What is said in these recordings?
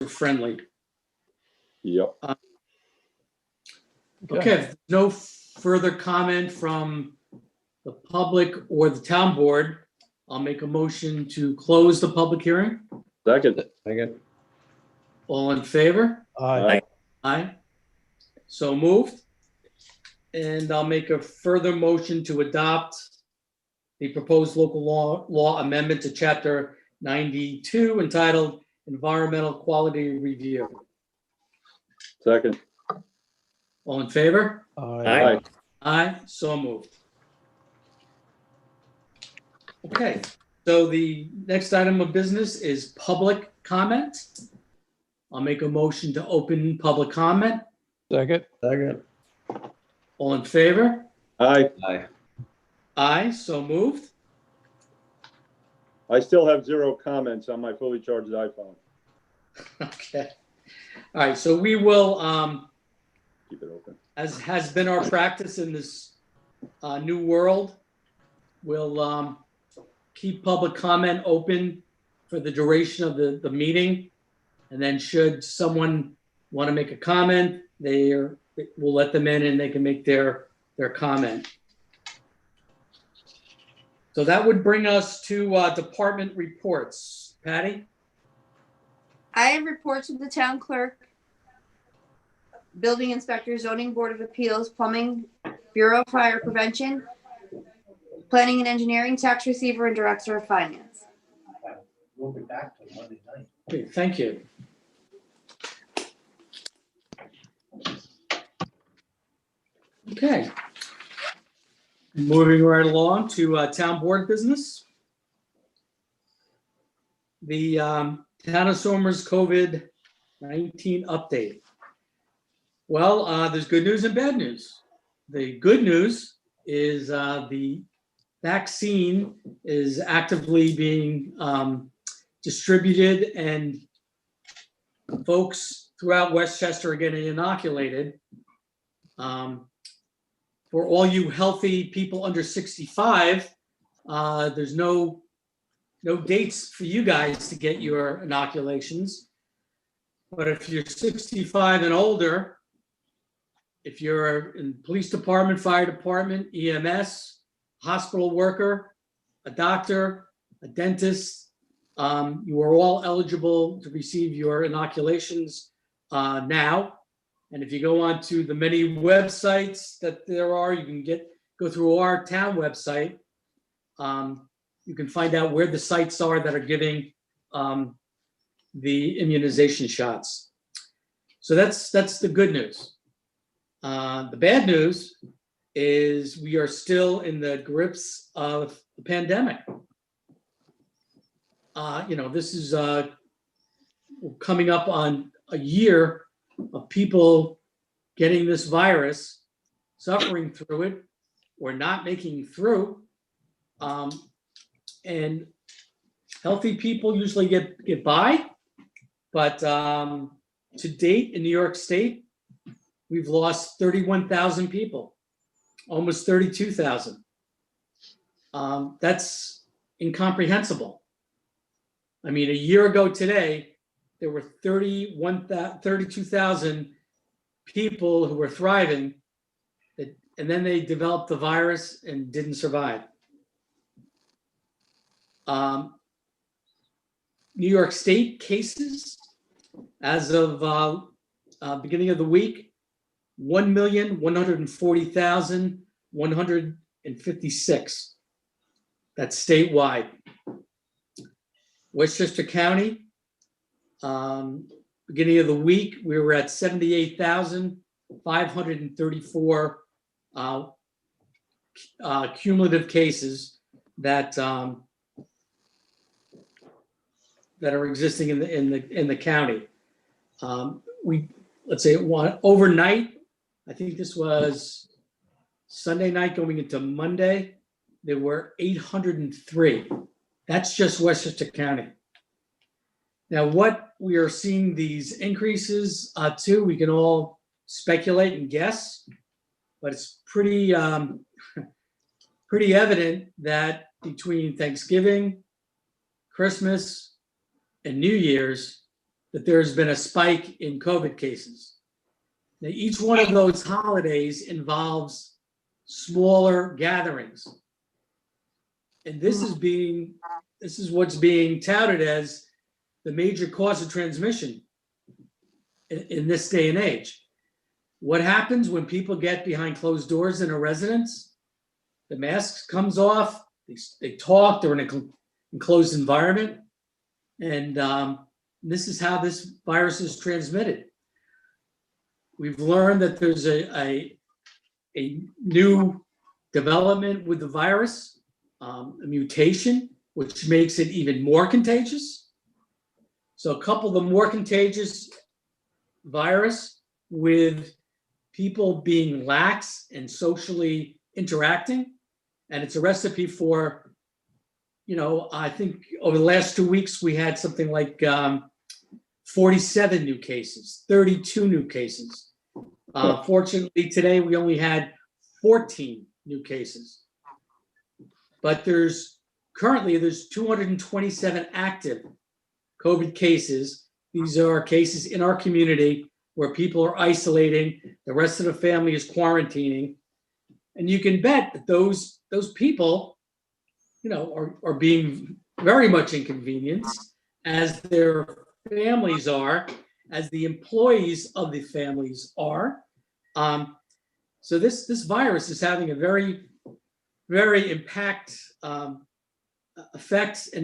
friendly. Yep. Okay, if no further comment from the public or the town board, I'll make a motion to close the public hearing. Second. All in favor? Aye. Aye. So moved. And I'll make a further motion to adopt the proposed local law amendment to chapter 92 entitled Environmental Quality Review. Second. All in favor? Aye. Aye, so moved. Okay, so the next item of business is public comment. I'll make a motion to open public comment. Second. All in favor? Aye. Aye, so moved. I still have 0 comments on my fully charged iPhone. Okay. All right, so we will, Keep it open. as has been our practice in this new world, we'll keep public comment open for the duration of the meeting. And then should someone want to make a comment, we'll let them in and they can make their comment. So that would bring us to department reports. Patty? I have reports of the town clerk, building inspector, zoning board of appeals, plumbing, bureau of fire prevention, planning and engineering, tax receiver, and director of finance. We'll be back till Monday night. Okay, thank you. Okay. Moving right along to town board business. The town of Somers COVID-19 update. Well, there's good news and bad news. The good news is the vaccine is actively being distributed, and folks throughout Westchester are getting inoculated. For all you healthy people under 65, there's no dates for you guys to get your inoculations. But if you're 65 and older, if you're in police department, fire department, EMS, hospital worker, a doctor, a dentist, you are all eligible to receive your inoculations now. And if you go on to the many websites that there are, you can go through our town website. You can find out where the sites are that are giving the immunization shots. So that's the good news. The bad news is we are still in the grips of the pandemic. This is coming up on a year of people getting this virus, suffering through it, or not making it through. And healthy people usually get by, but to date in New York State, we've lost 31,000 people, almost 32,000. That's incomprehensible. I mean, a year ago today, there were 32,000 people who were thriving, and then they developed the virus and didn't survive. New York State cases, as of beginning of the week, 1,140,156. That's statewide. Westchester County, beginning of the week, we were at 78,534 cumulative cases that are existing in the county. Let's say overnight, I think this was Sunday night going into Monday, there were 803. That's just Westchester County. Now, what we are seeing these increases to, we can all speculate and guess, but it's pretty evident that between Thanksgiving, Christmas, and New Year's, that there's been a spike in COVID cases. Now, each one of those holidays involves smaller gatherings. And this is what's being touted as the major cause of transmission in this day and age. What happens when people get behind closed doors in a residence? The mask comes off, they talk, they're in an enclosed environment, and this is how this virus is transmitted. We've learned that there's a new development with the virus, a mutation, which makes it even more contagious. So couple the more contagious virus with people being lax and socially interacting, and it's a recipe for, I think over the last 2 weeks, we had something like 47 new cases, 32 new cases. Fortunately, today we only had 14 new cases. But there's 227 active COVID cases. These are cases in our community where people are isolating, the rest of the family is quarantining. And you can bet that those people, are being very much inconvenienced, as their families are, as the employees of the families are. So this virus is having a very, very effect and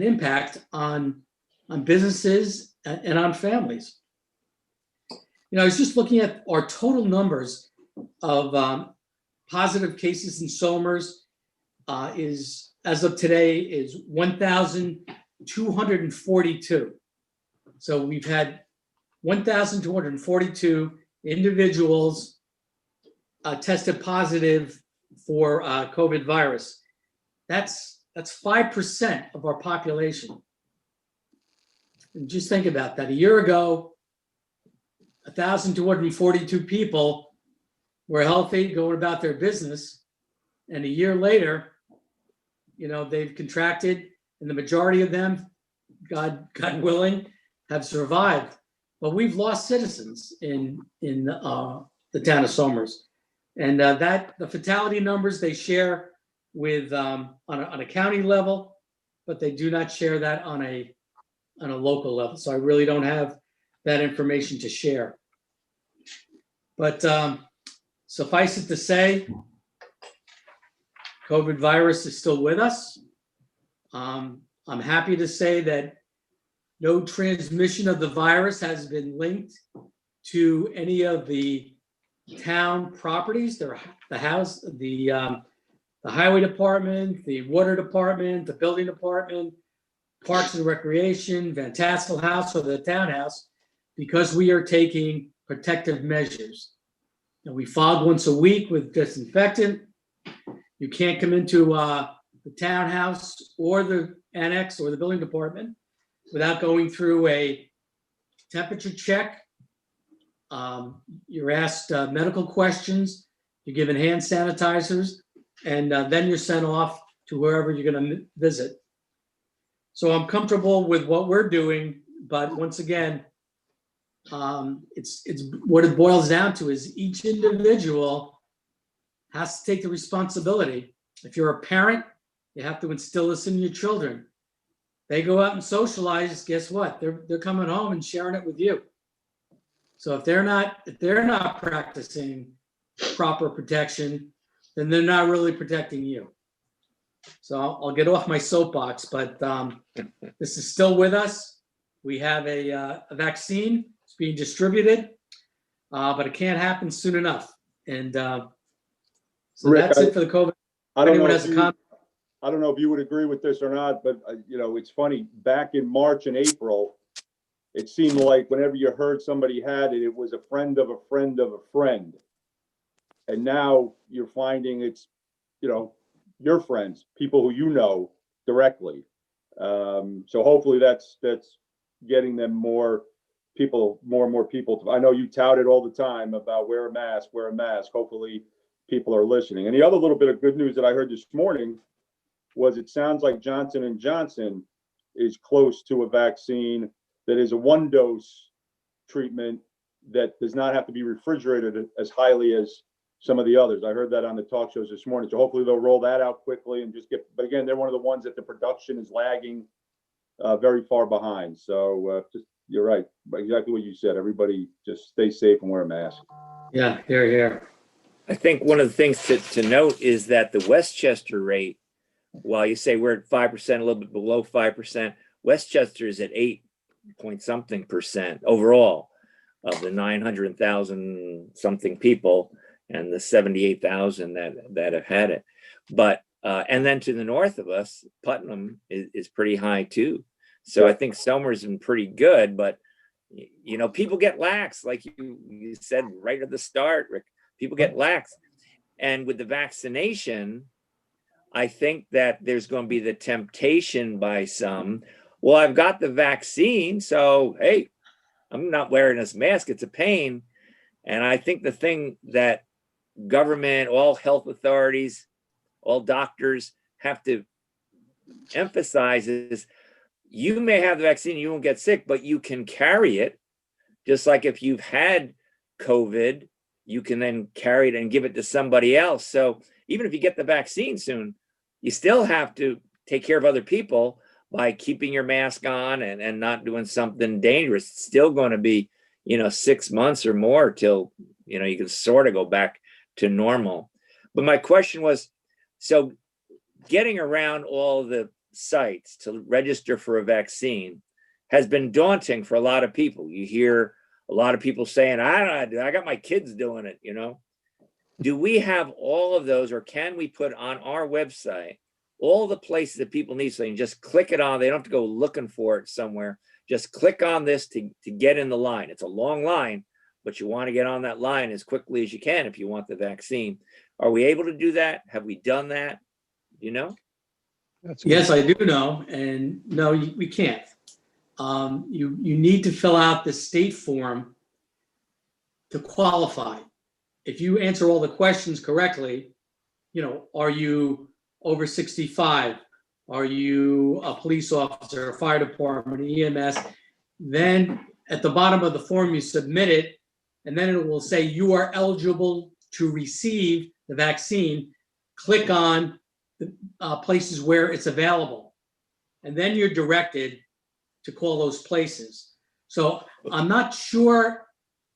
impact on businesses and on families. I was just looking at our total numbers of positive cases in Somers is, as of today, is 1,242. So we've had 1,242 individuals tested positive for COVID virus. That's 5% of our population. And just think about that. A year ago, 1,242 people were healthy, going about their business, and a year later, they've contracted, and the majority of them, God willing, have survived. But we've lost citizens in the town of Somers, and the fatality numbers they share with on a county level, but they do not share that on a local level. So I really don't have that information to share. But suffice it to say, COVID virus is still with us. I'm happy to say that no transmission of the virus has been linked to any of the town properties, the house, the highway department, the water department, the building department, Parks and Recreation, Van Tassel House, or the townhouse, because we are taking protective measures. And we fog once a week with disinfectant. You can't come into the townhouse or the annex or the building department without going through a temperature check. You're asked medical questions. You're given hand sanitizers, and then you're sent off to wherever you're going to visit. So I'm comfortable with what we're doing, but once again, it's what it boils down to is each individual has to take the responsibility. If you're a parent, you have to instill this in your children. They go out and socialize, guess what? They're coming home and sharing it with you. So if they're not practicing proper protection, then they're not really protecting you. So I'll get off my soapbox, but this is still with us. We have a vaccine. It's being distributed, but it can't happen soon enough. And so Rick, that's it for the COVID. I don't Anyone know has if a you, comment? I don't know if you would agree with this or not, but it's funny. Back in March and April, it seemed like whenever you heard somebody had it, it was a friend of a friend of a friend. And now you're finding it's, your friends, people who you know directly. So hopefully that's getting them more and more people. I know you tout it all the time about wear a mask. Hopefully people are listening. And the other little bit of good news that I heard this morning was it sounds like Johnson & Johnson is close to a vaccine that is a 1-dose treatment that does not have to be refrigerated as highly as some of the others. I heard that on the talk shows this morning. So hopefully they'll roll that out quickly and just get, but again, they're one of the ones that the production is lagging very far behind. So just, you're right. Exactly what you said. Everybody just stay safe and wear a mask. Yeah, here. I think one of the things to note is that the Westchester rate, while you say we're at 5%, a little bit below 5%, Westchester is at 8 point something percent overall of the 900,000 something people and the 78,000 that have had it. But and then to the north of us, Putnam is pretty high too. So I think Somer's been pretty good, but you know, people get lax, like you said right at the start, Rick. People get lax, and with the vaccination, I think that there's going to be the temptation by some. Well, I've got the vaccine, so hey, I'm not wearing this mask. It's a pain, and I think the thing that government, all health authorities, all doctors have to emphasize is you may have the vaccine, you won't get sick, but you can carry it. Just like if you've had COVID, you can then carry it and give it to somebody else. So even if you get the vaccine soon, you still have to take care of other people by keeping your mask on and not doing something dangerous. It's still going to be, 6 months or more till, you can sort of go back to normal. But my question was, so getting around all the sites to register for a vaccine has been daunting for a lot of people. You hear a lot of people saying, I got my kids doing it, Do we have all of those, or can we put on our website all the places that people need, so you can just click it on? They don't have to go looking for it somewhere. Just click on this to get in the line. It's a long line, but you want to get on that line as quickly as you can if you want the vaccine. Are we able to do that? Have we done that? Yes, I do know, and no, we can't. You need to fill out the state form to qualify. If you answer all the questions correctly, are you over 65? Are you a police officer, a fire department, EMS? Then at the bottom of the form, you submit it, and then it will say you are eligible to receive the vaccine. Click on the places where it's available, and then you're directed to call those places. So I'm not sure.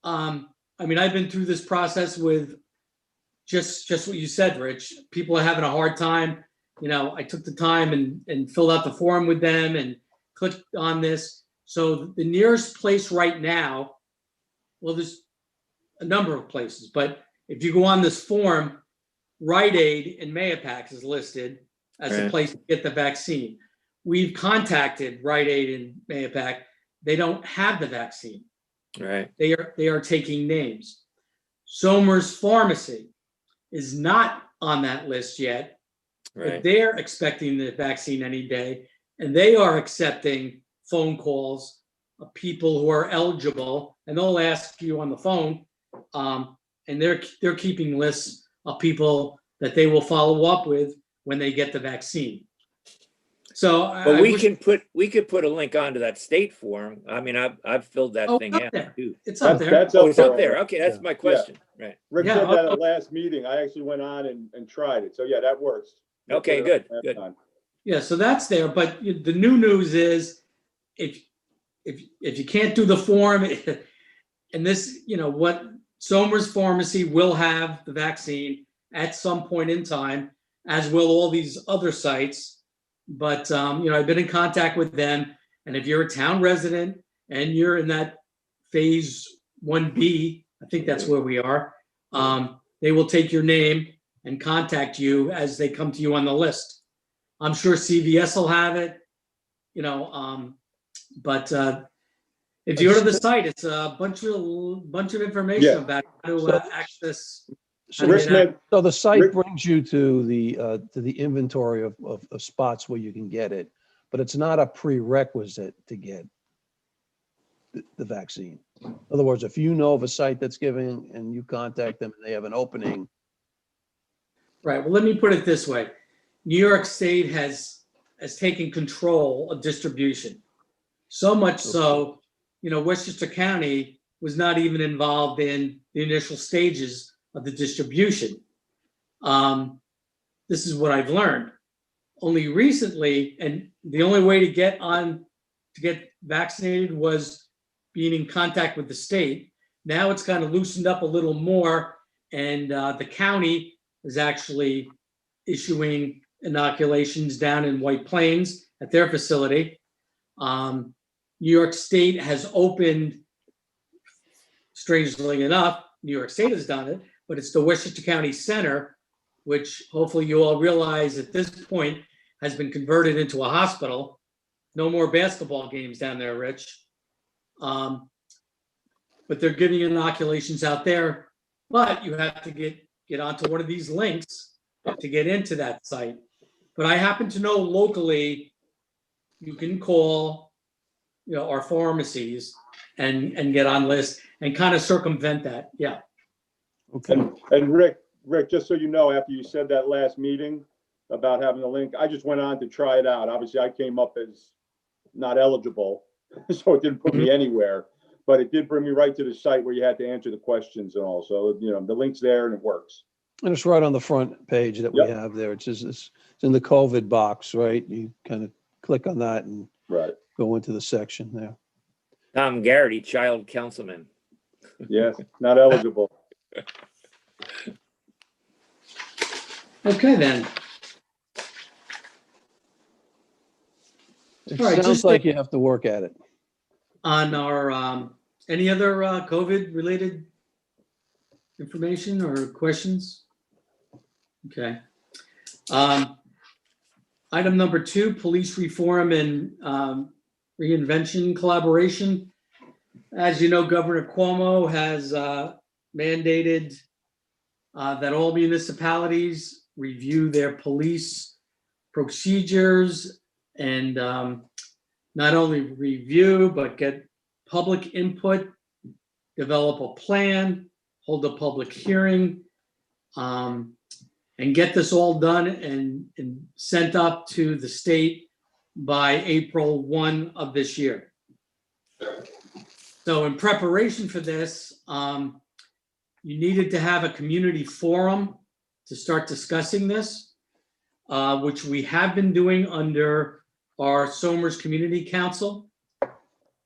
I've been through this process with just what you said, Rich. People are having a hard time. I took the time and filled out the form with them and clicked on this. So the nearest place right now, well, there's a number of places, but if you go on this form, Rite Aid in Mayapack is listed as a place to get the vaccine. We've contacted Rite Aid in Mayapack. They don't have the vaccine. Right. They are taking names. Somer's Pharmacy is not on that list yet, but they're expecting the vaccine any day, and they are accepting phone calls of people who are eligible, and they'll ask you on the phone, and they're keeping lists of people that they will follow up with when they get the vaccine. So, but we could put a link onto that state form. I've filled that thing out too. It's up there. That's it's up there. Okay, that's my question. Yeah. Right. Rick said that at last meeting. I actually went on and tried it. So yeah, that works. Okay, good. Yeah, so that's there. But the new news is, if you can't do the form, and this, what Somer's Pharmacy will have the vaccine at some point in time, as will all these other sites. But I've been in contact with them, and if you're a town resident and you're in that phase 1B, I think that's where we are, they will take your name and contact you as they come to you on the list. I'm sure CVS will have it, but if you go to the site, it's a bunch of information about how to access. So the site brings you to the inventory of spots where you can get it, but it's not a prerequisite to get the vaccine. In other words, if you know of a site that's giving and you contact them and they have an opening. Right. Well, let me put it this way. New York State has taken control of distribution. So much so, Westchester County was not even involved in the initial stages of the distribution. This is what I've learned. Only recently, and the only way to get vaccinated was being in contact with the state. Now it's kind of loosened up a little more, and the county is actually issuing inoculations down in White Plains at their facility. New York State has opened, strangely enough, New York State has done it, but it's the Westchester County Center, which hopefully you all realize at this point has been converted into a hospital. No more basketball games down there, Rich. But they're giving inoculations out there, but you have to get onto one of these links to get into that site. But I happen to know locally, you can call, our pharmacies and get on list and kind of circumvent that. Yeah. Okay. And Rick, just so you know, after you said that last meeting about having a link, I just went on to try it out. Obviously, I came up as not eligible, so it didn't put me anywhere, but it did bring me right to the site where you had to answer the questions and all. So, the link's there and it works. And it's right on the front page that we have there. It's in the COVID box, right? You kind of click on that and Right. go into the section there. Tom Garrity, child councilman. Yes, not eligible. Okay, then. It All right, sounds just like you have to work at it. On our, any other COVID-related information or questions? Okay. Item number 2, police reform and reinvention collaboration. As you know, Governor Cuomo has mandated that all municipalities review their police procedures and not only review, but get public input, develop a plan, hold a public hearing, and get this all done and sent up to the state by April 1 of this year. So in preparation for this, you needed to have a community forum to start discussing this, which we have been doing under our Somers Community Council,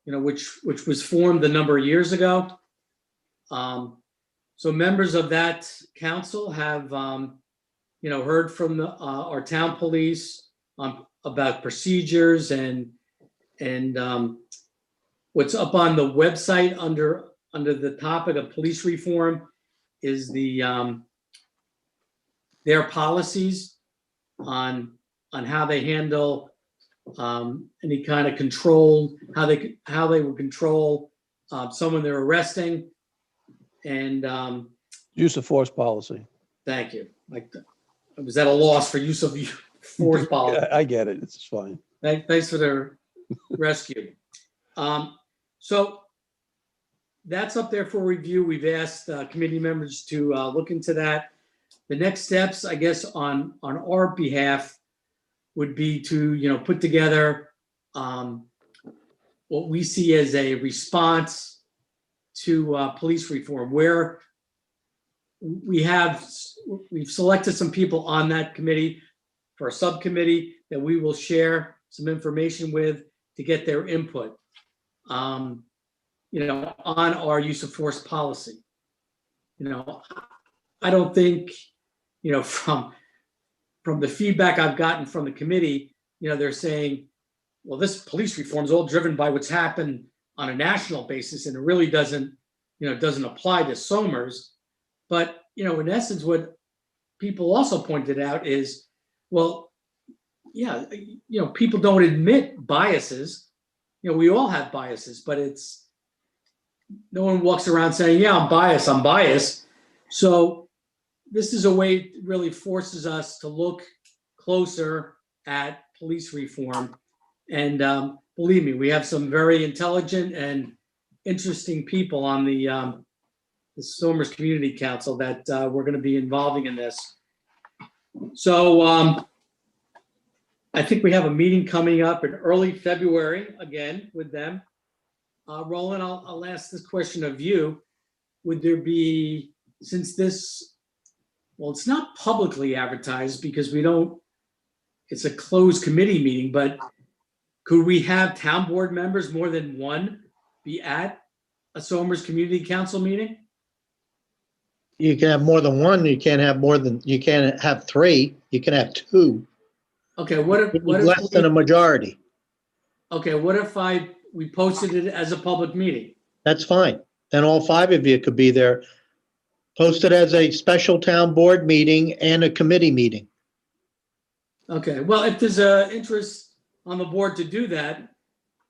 which was formed a number of years ago. So members of that council have, heard from our town police about procedures and what's up on the website under the topic of police reform is their policies on how they handle any kind of control, how they will control someone they're arresting, and Use of force policy. thank you. I was at a loss for use of force policy. Yeah, I get it. It's fine. Thanks for the rescue. So that's up there for review. We've asked committee members to look into that. The next steps, I guess, on our behalf would be to, put together what we see as a response to police reform, where we've selected some people on that committee for a subcommittee that we will share some information with to get their input, on our use of force policy. I don't think, from the feedback I've gotten from the committee, they're saying, well, this police reform is all driven by what's happened on a national basis, and it really doesn't apply to Somers. But, in essence, what people also pointed out is, well, yeah, people don't admit biases. We all have biases, but no one walks around saying, yeah, I'm biased. So this is a way it really forces us to look closer at police reform. And believe me, we have some very intelligent and interesting people on the Somers Community Council that we're going to be involving in this. So I think we have a meeting coming up in early February again with them. Roland, I'll ask this question of you. Would there be, since this, well, it's not publicly advertised because it's a closed committee meeting, but could we have town board members, more than one, be at a Somers Community Council meeting? You can have more than one. You can't have three. You can have two. Okay, what if Less than a majority. okay, what if we posted it as a public meeting? That's fine. Then all five of you could be there. Posted as a special town board meeting and a committee meeting. Okay, well, if there's a interest on the board to do that,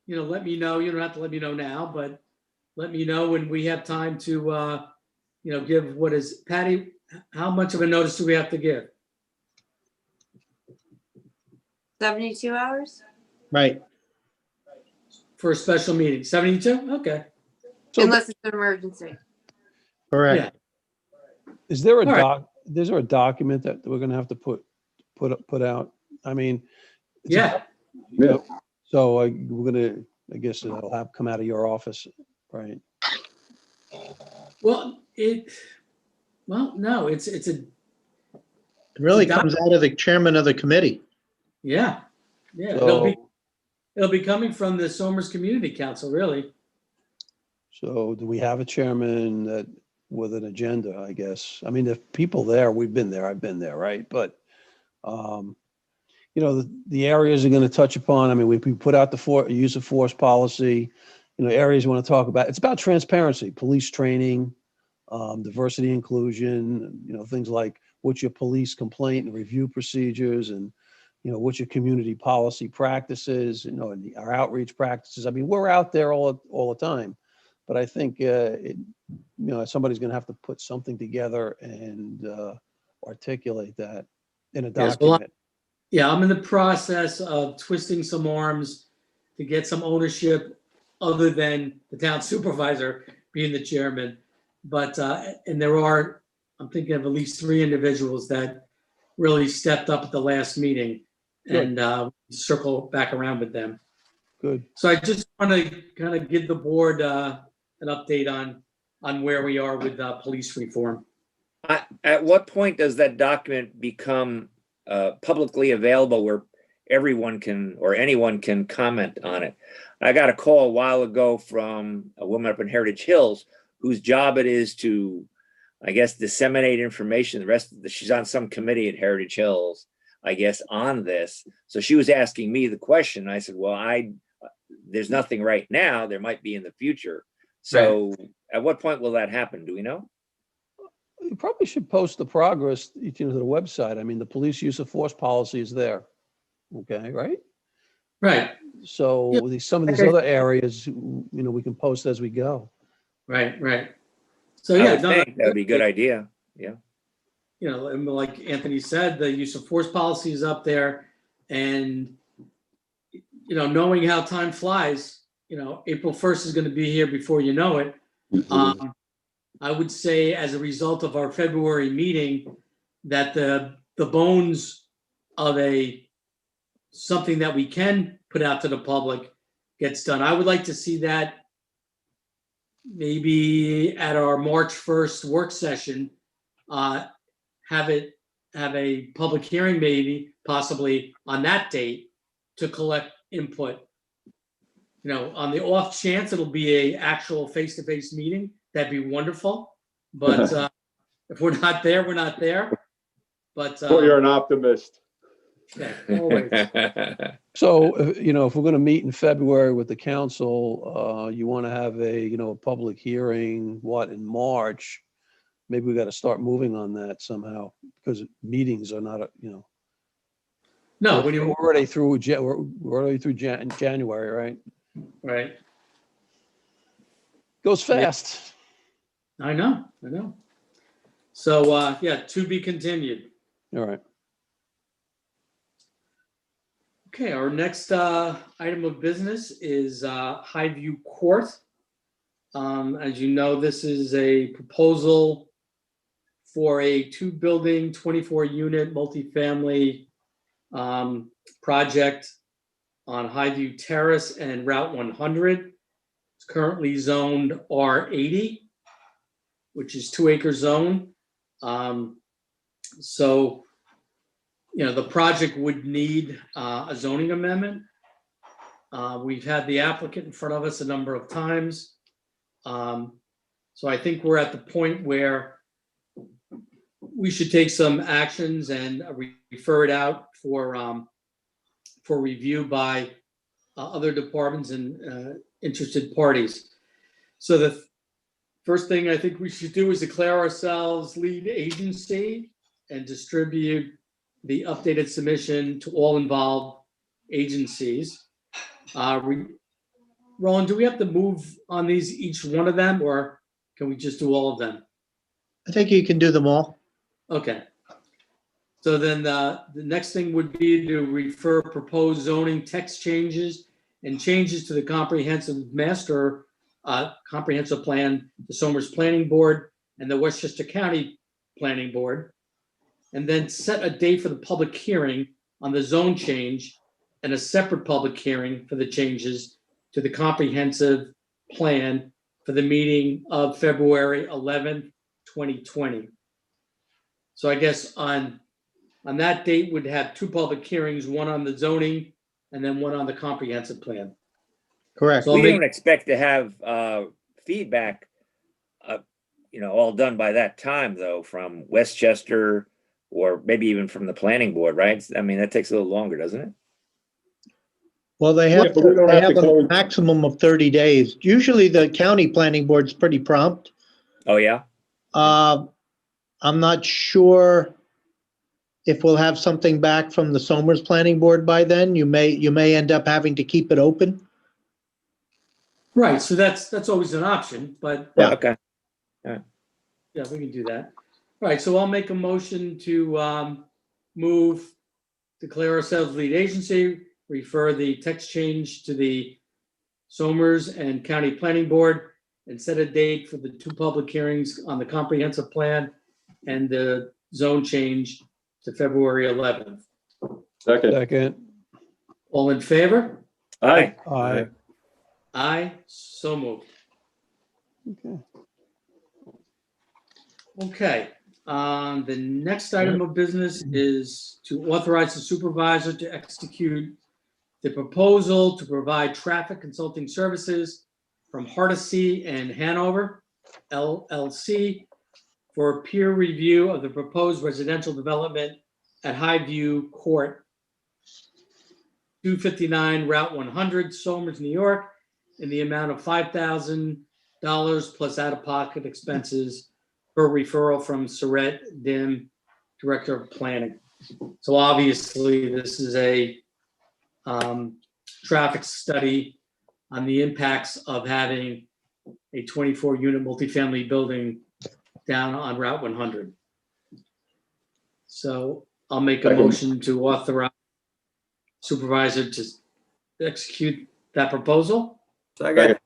let me know. You don't have to let me know now, but let me know when we have time to, give Patty, how much of a notice do we have to give? 72 hours? Right. For a special meeting, 72? Okay. So Unless it's an emergency. Correct. is there a All right. is there a document that we're gonna have to put out? I mean, it's a- Yeah, Yeah. So we're gonna, I guess it'll have come out of your office, right? well, no, it's a, It really comes out of the chairman of the committee. yeah. So, It'll be coming from the Somers Community Council, really. so do we have a chairman that with an agenda, I guess? I mean, if people there, we've been there, I've been there, right? But, the areas are going to touch upon, I mean, we put out the use of force policy, areas we want to talk about. It's about transparency, police training, diversity, inclusion, things like what's your police complaint and review procedures, and what's your community policy practices, and our outreach practices. I mean, we're out there all the time, but I think somebody's going to have to put something together and articulate that in a Yes, well, document. Yeah, I'm in the process of twisting some arms to get some ownership other than the town supervisor being the chairman. But, and I'm thinking of at least 3 individuals that really stepped up at the last meeting and circle back around with them. Good. So I just want to kind of give the board an update on where we are with police reform. At what point does that document become publicly available where everyone can or anyone can comment on it? I got a call a while ago from a woman up in Heritage Hills whose job it is to, I guess, disseminate information. She's on some committee at Heritage Hills, I guess, on this. So she was asking me the question. I said, well, there's nothing right now. There might be in the future. So At what point will that happen? Do we know? You probably should post the progress to the website. I mean, the police use of force policy is there. Okay, right? Right, So some of these other areas, we can post as we go. right. So I yeah, would think that would be a good idea. Yeah. And like Anthony said, the use of force policy is up there, and knowing how time flies, April 1st is going to be here before you know it. I would say, as a result of our February meeting, that the bones of something that we can put out to the public gets done. I would like to see that maybe at our March 1st work session, have a public hearing, maybe possibly on that date, to collect input. On the off chance it'll be a actual face-to-face meeting, that'd be wonderful. But if we're not there, we're not there. But Well, you're an optimist. yeah, always. So, if we're going to meet in February with the council, you want to have a public hearing, in March? Maybe we got to start moving on that somehow, because meetings are not, No, when we're you already through, we're already through January, right? right. Goes fast. I know. So to be continued. All right. Okay, our next item of business is Highview Court. As you know, this is a proposal for a 2-building, 24-unit multifamily project on Highview Terrace and Route 100. It's currently zoned R80, which is 2-acre zone. So, the project would need a zoning amendment. We've had the applicant in front of us a number of times. So I think we're at the point where we should take some actions and refer it out for review by other departments and interested parties. So the first thing I think we should do is declare ourselves lead agency and distribute the updated submission to all involved agencies. Roland, do we have to move on these, each one of them, or can we just do all of them? I think you can do them all. Okay. So then the next thing would be to refer proposed zoning text changes and changes to the comprehensive comprehensive plan, the Somers Planning Board and the Westchester County Planning Board. And then set a date for the public hearing on the zone change and a separate public hearing for the changes to the comprehensive plan for the meeting of February 11th, 2020. So I guess on that date, we'd have 2 public hearings, one on the zoning and then one on the comprehensive plan. Correct. So We don't expect to have feedback, all done by that time, though, from Westchester or maybe even from the planning board, right? I mean, that takes a little longer, doesn't it? Well, they Yeah, have, but we don't they have to have a close. maximum of 30 days. Usually the county planning board's pretty prompt. Oh, yeah? I'm not sure if we'll have something back from the Somers Planning Board by then. You may end up having to keep it open. Right, so that's always an option, but Yeah. Okay. yeah, we can do that. All right, so I'll make a motion to declare ourselves lead agency, refer the text change to the Somers and County Planning Board, and set a date for the 2 public hearings on the comprehensive plan and the zone change to February 11th. Second. Second. All in favor? Aye. Aye. Aye, so moved. Okay. Okay, the next item of business is to authorize the supervisor to execute the proposal to provide traffic consulting services from Hardesty and Hanover LLC for peer review of the proposed residential development at Highview Court, 259 Route 100, Somers, New York, in the amount of $5,000 plus out-of-pocket expenses per referral from Saret Dim, Director of Planning. So obviously, this is a traffic study on the impacts of having a 24-unit multifamily building down on Route 100. So I'll make a Second. motion to authorize supervisor to execute that proposal. Second.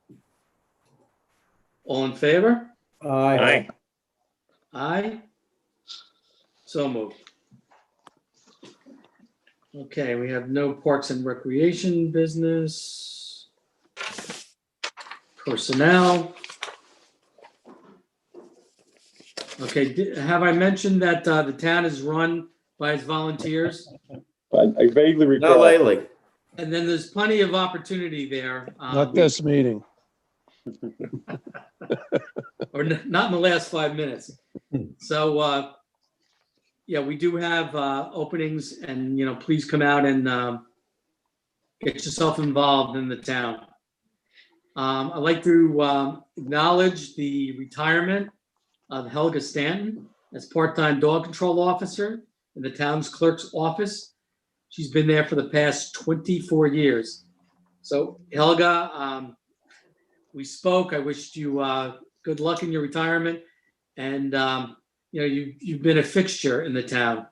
All in favor? Aye. Aye. So moved. Okay, we have no Parks and Recreation business. Personnel. Okay, have I mentioned that the town is run by its volunteers? I vaguely recall. Not lately. And then there's plenty of opportunity there. Not this meeting. Or not in the last 5 minutes. So, yeah, we do have openings, and, please come out and get yourself involved in the town. I'd like to acknowledge the retirement of Helga Stanton as part-time dog control officer in the town's clerk's office. She's been there for the past 24 years. So Helga, we spoke. I wished you good luck in your retirement, and you've been a fixture in the town,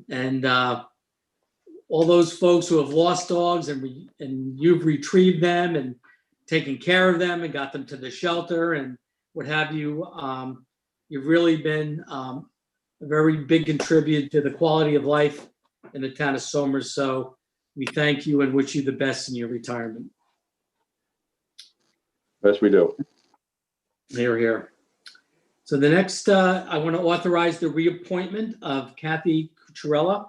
and all those folks who have lost dogs and you've retrieved them and taken care of them and got them to the shelter and what have you. You've really been a very big contributor to the quality of life in the town of Somers. So we thank you and wish you the best in your retirement. Yes, we do. Here. So the next, I want to authorize the reappointment of Kathy Cucciarella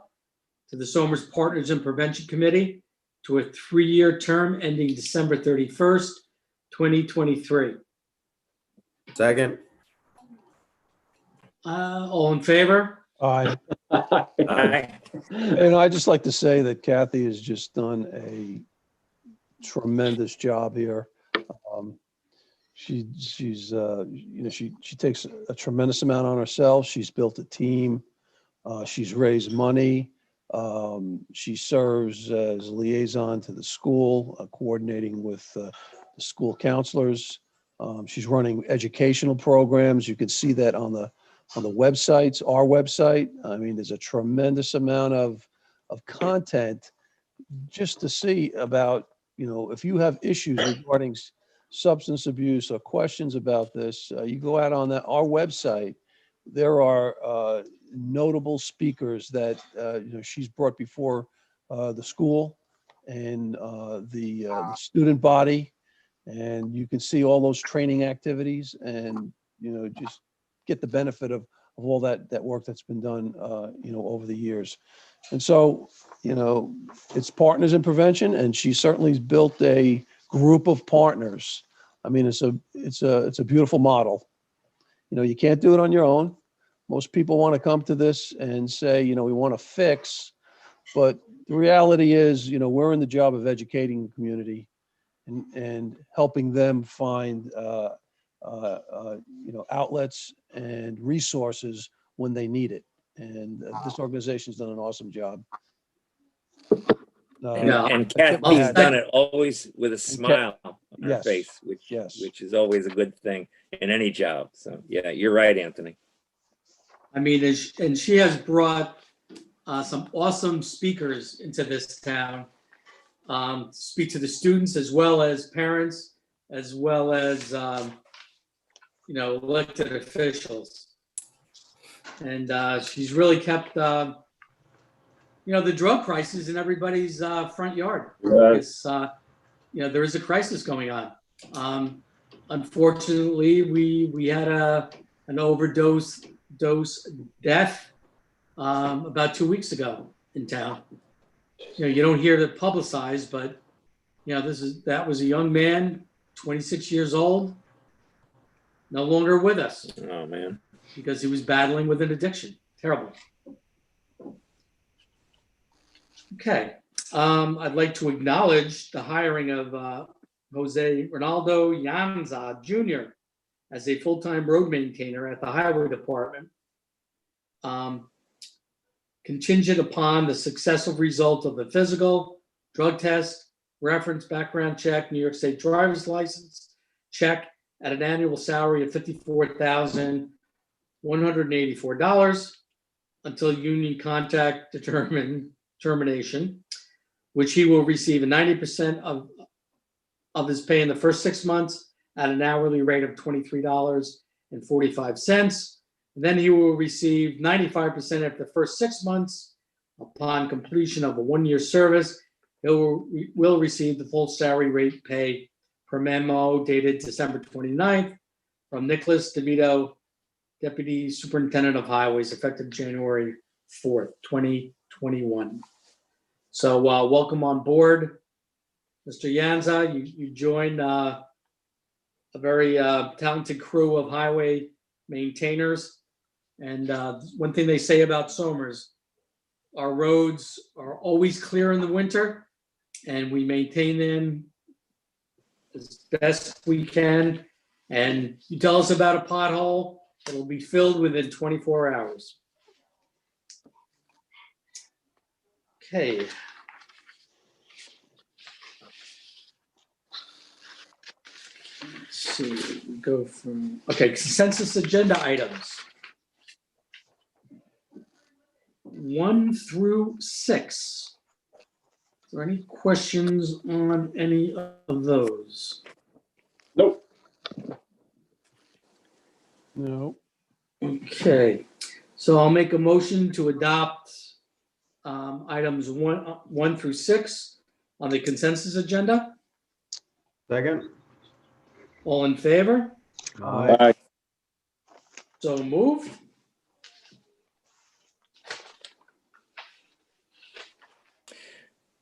to the Somers Partners in Prevention Committee to a 3-year term ending December 31st, 2023. Second. All in favor? Aye. Aye. And I'd just like to say that Kathy has just done a tremendous job here. She's you know, she takes a tremendous amount on herself. She's built a team. She's raised money. She serves as liaison to the school, coordinating with the school counselors. She's running educational programs. You can see that on the websites, our website. I mean, there's a tremendous amount of content just to see about, you know, if you have issues regarding substance abuse or questions about this, you go out on our website. There are notable speakers that you know, she's brought before the school and the student body, and you can see all those training activities, and you know, just get the benefit of all that work that's been done you know, over the years. And so, you know, it's Partners in Prevention, and she certainly has built a group of partners. I mean, it's a beautiful model. You know, you can't do it on your own. Most people want to come to this and say, you know, we want to fix, but the reality is, you know, we're in the job of educating the community and helping them find, you know, outlets and resources when they need it. And this organization's done an awesome job. Yeah. And Well, Kathy's done it always with a smile on her Yes. face, which Yes. is always a good thing in any job. So yeah, you're right, Anthony. I mean, and she has brought some awesome speakers into this town, speak to the students as well as parents, as well as, you know, elected officials. And she's really kept, you know, the drug crisis in everybody's front yard. Because, you know, there is a crisis going on. Unfortunately, we had an overdose death about 2 weeks ago in town. You know, you don't hear it publicized, but you know, that was a young man, 26 years old, no longer with us Oh man. because he was battling with an addiction. Terrible. Okay, I'd like to acknowledge the hiring of Jose Ronaldo Yanza Jr. as a full-time road maintainer at the Highway Department. Contingent upon the successful result of the physical, drug test, reference, background check, New York State driver's license check at an annual salary of $54,184 until union contract termination, which he will receive 90% of his pay in the first 6 months at an hourly rate of $23.45. Then he will receive 95% after the first 6 months. Upon completion of a 1-year service, he will receive the full salary rate pay per memo dated December 29th from Nicholas DeVito, Deputy Superintendent of Highways, effective January 4th, 2021. So welcome on board, Mr. Yanza. You joined a very talented crew of highway maintainers. And one thing they say about Somers, our roads are always clear in the winter and we maintain them as best we can. And you tell us about a pothole, it'll be filled within 24 hours. Okay. Let's see, we go from, okay, consensus agenda items. 1 through 6. Is there any questions on any of those? Nope. No. Okay, so I'll make a motion to adopt items 1 through 6 on the consensus agenda. Second. All in favor? Aye. So moved.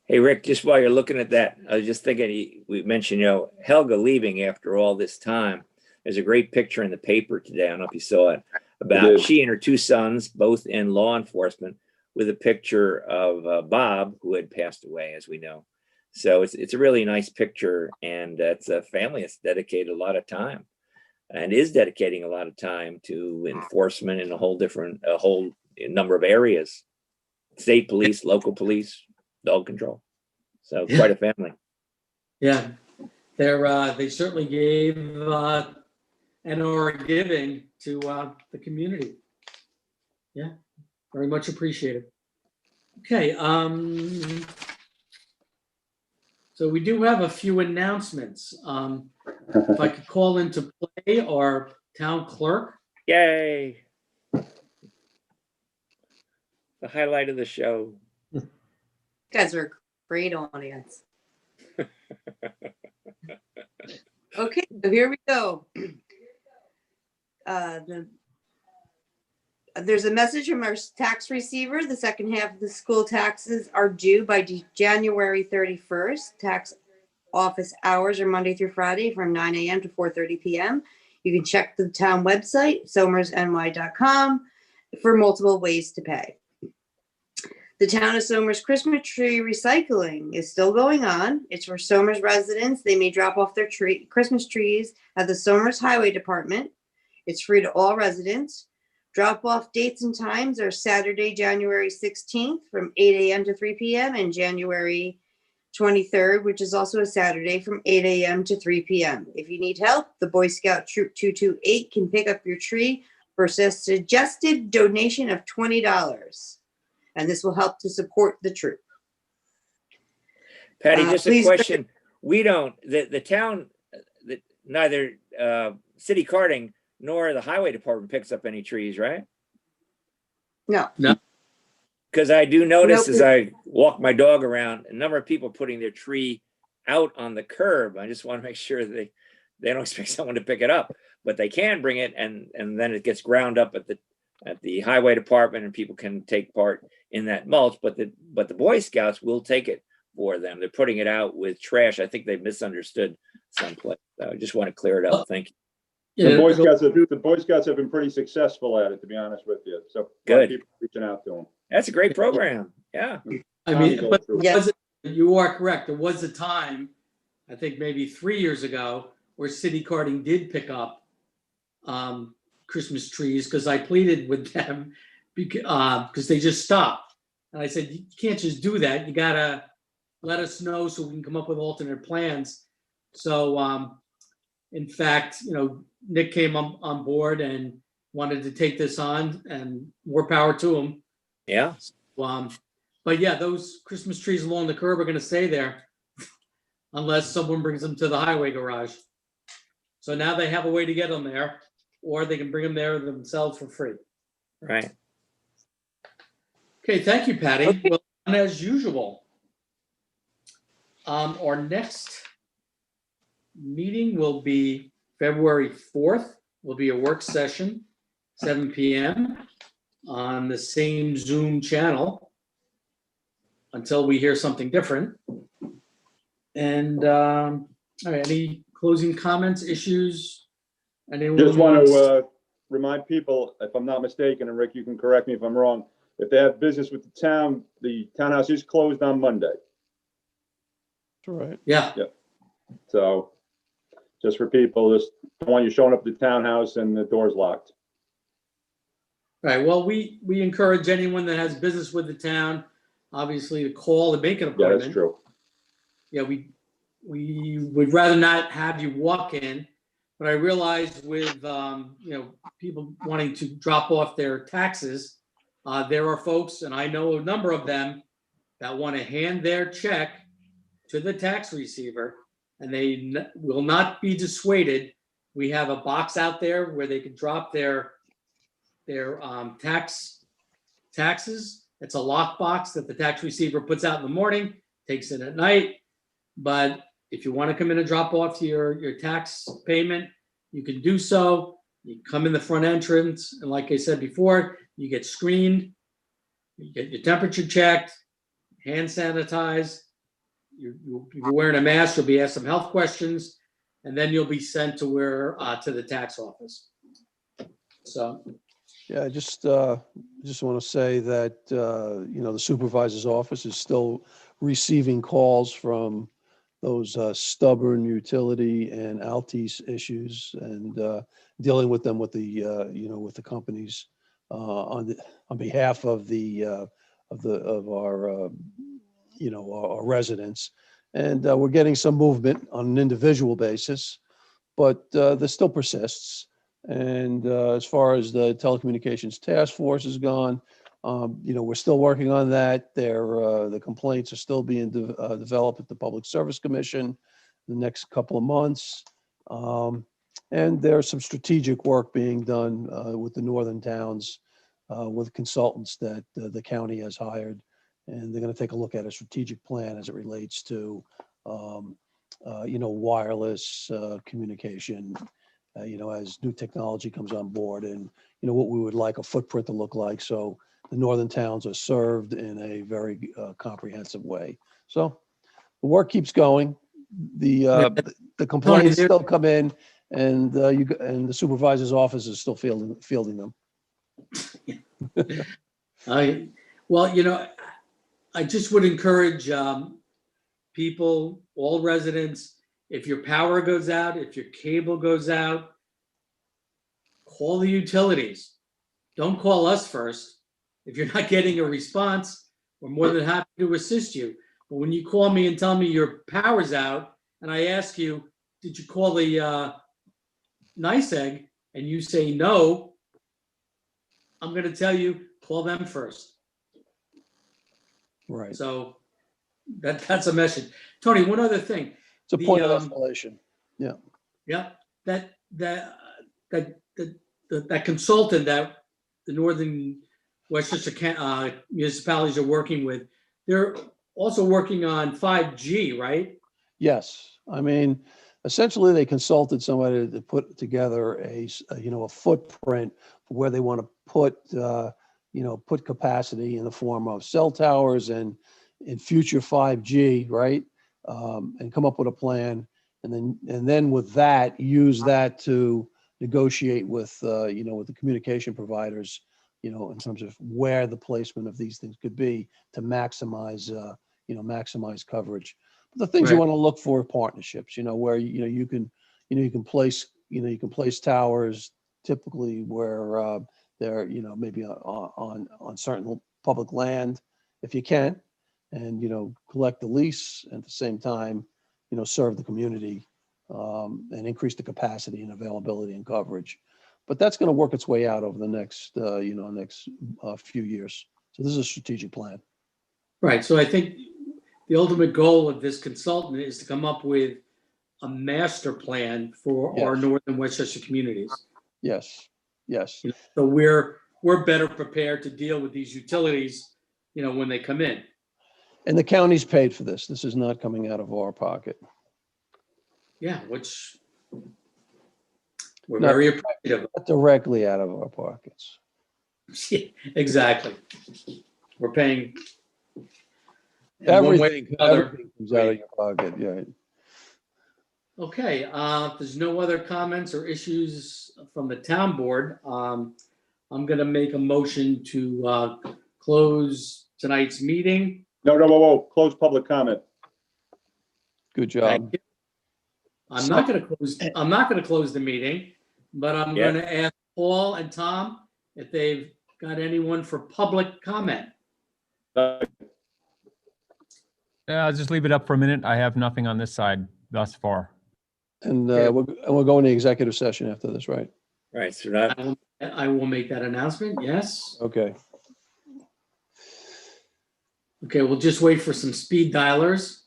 Hey, Rick, just while you're looking at that, I was just thinking, we mentioned, Helga leaving after all this time. There's a great picture in the paper today. I don't know if you saw it, about did. she and her two sons, both in law enforcement, with a picture of Bob, who had passed away, as we know. So it's a really nice picture, and it's a family that's dedicated a lot of time and is dedicating a lot of time to enforcement in a whole number of areas: state police, local police, dog control. So Yeah. quite a family. Yeah, they certainly gave and are giving to the community. Yeah, very much appreciated. Okay, so we do have a few announcements. If I could call into play our town clerk. Yay. The highlight of the show. You guys are a great audience. Okay, so here we go. There's a message from our tax receiver. The second half of the school taxes are due by January 31st. Tax office hours are Monday through Friday from 9 a.m. to 4:30 p.m. You can check the town website, somersny.com, for multiple ways to pay. The town of Somers Christmas tree recycling is still going on. It's for Somers residents. They may drop off their Christmas trees at the Somers Highway Department. It's free to all residents. Drop-off dates and times are Saturday, January 16th from 8 a.m. to 3 p.m. and January 23rd, which is also a Saturday, from 8 a.m. to 3 p.m. If you need help, the Boy Scout Troop 228 can pick up your tree for a suggested donation of $20. And this will help to support the troop. Patty, just a please- question. We don't, the town, neither city carting nor the highway department picks up any trees, right? No. Because I do notice Nope. as I walk my dog around, a number of people putting their tree out on the curb. I just want to make sure they don't expect someone to pick it up, but they can bring it, and then it gets ground up at the highway department, and people can take part in that mulch. But the Boy Scouts will take it for them. They're putting it out with trash. I think they misunderstood someplace. So I just want to clear it up. Thank you. The Boy Scouts have been pretty successful at it, to be honest with you. So a lot of Good. people reaching out to them. That's a great program. Yeah. I mean, Go but through. you are correct. There was a time, I think maybe 3 years ago, where city carting did pick up Christmas trees, because I pleaded with them because they just stopped. And I said, you can't just do that. You gotta let us know so we can come up with alternate plans. So in fact, Nick came on board and wanted to take this on, and more power to him. Yeah. But yeah, those Christmas trees along the curb are going to stay there unless someone brings them to the highway garage. So now they have a way to get them there, or they can bring them there themselves for free. Right. Okay, thank you, Patty. Well, and as usual, our next meeting will be February 4th. Will be a work session, 7 p.m. on the same Zoom channel until we hear something different. And all right, any closing comments, issues? Anyone Just want wants- to remind people, if I'm not mistaken, and Rick, you can correct me if I'm wrong, if they have business with the townhouse is closed on Monday. That's right. Yeah, So just for people, just don't want you showing up at the townhouse and the door's locked. all right. Well, we encourage anyone that has business with the town, obviously, to call and make an Yeah, appointment. that's true. Yeah, we would rather not have you walk in, but I realize with people wanting to drop off their taxes, there are folks, and I know a number of them, that want to hand their check to the tax receiver, and they will not be dissuaded. We have a box out there where they can drop their taxes. It's a lock box that the tax receiver puts out in the morning, takes it at night. But if you want to come in and drop off your tax payment, you can do so. You come in the front entrance, and like I said before, you get screened, you get your temperature checked, hand sanitized. You're wearing a mask, you'll be asked some health questions, and then you'll be sent to to the tax office. So, Yeah, I just want to say that, the supervisor's office is still receiving calls from those stubborn utility and Altice issues, and dealing with them with the companies on behalf of our residents. And we're getting some movement on an individual basis, but this still persists. And as far as the telecommunications task force is gone, we're still working on that. The complaints are still being developed at the Public Service Commission the next couple of months. And there's some strategic work being done with the northern towns, with consultants that the county has hired. And they're going to take a look at a strategic plan as it relates to, wireless communication, as new technology comes on board, and, what we would like a footprint to look like. So the northern towns are served in a very comprehensive way. So the work keeps going. The complaints still come in, and the supervisor's office is still fielding them. I just would encourage people, all residents, if your power goes out, if your cable goes out, call the utilities. Don't call us first. If you're not getting a response, we're more than happy to assist you. But when you call me and tell me your power's out, and I ask you, did you call the NICEAG, and you say no, I'm going to tell you, call them first. Right. So that's a message. Tony, one other thing. It's a point of escalation. Yeah. Yeah. That consultant that the Northern Westchester municipalities are working with, they're also working on 5G, right? Yes. I mean, essentially they consulted somebody to put together a footprint for where they want to put capacity in the form of cell towers and in future 5G, right? And come up with a plan, and then with that, use that to negotiate with with the communication providers, in terms of where the placement of these things could be to maximize coverage. But the things you Right. want to look for are partnerships, where you can place towers typically where they're maybe on certain public land if you can, and collect the lease at the same time, serve the community, and increase the capacity and availability and coverage. But that's going to work its way out over the next few years. So this is a strategic plan. Right. So I think the ultimate goal of this consultant is to come up with a master plan for our Yes. Northern Westchester communities. Yes. So we're better prepared to deal with these utilities, when they come in. And the county's paid for this. This is not coming out of our pocket. Yeah, which we're No. very appreciative Not directly out of our pockets. of. Exactly. We're paying in one way Everything or another. comes out of your pocket. Yeah. Okay, if there's no other comments or issues from the town board, I'm going to make a motion to close tonight's meeting. No, whoa, close public comment. Good Thank job. you. I'm not going to close the meeting, but I'm Yeah. going to ask Paul and Tom if they've got anyone for public comment. Uh, I'll just leave it up for a minute. I have nothing on this side thus far. And Okay. we're going to executive session after this, right? Right, so not, I will make that announcement. Yes. Okay. Okay, we'll just wait for some speed dialers.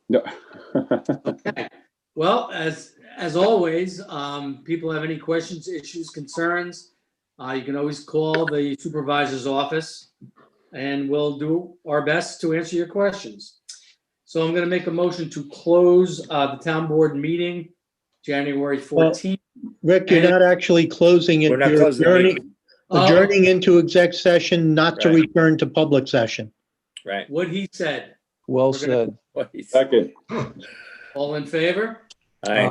No. Okay. Well, as always, people have any questions, issues, concerns, you can always call the supervisor's office, and we'll do our best to answer your questions. So I'm gonna make a motion to close the town board meeting, January 14th. Rick, you're not actually closing it. We're not You're closing the adjourning, meeting. adjourning into exec session, not to Right. return to public session. Right. What he said. Well We're gonna- said. What he said. Second. All in favor? All right.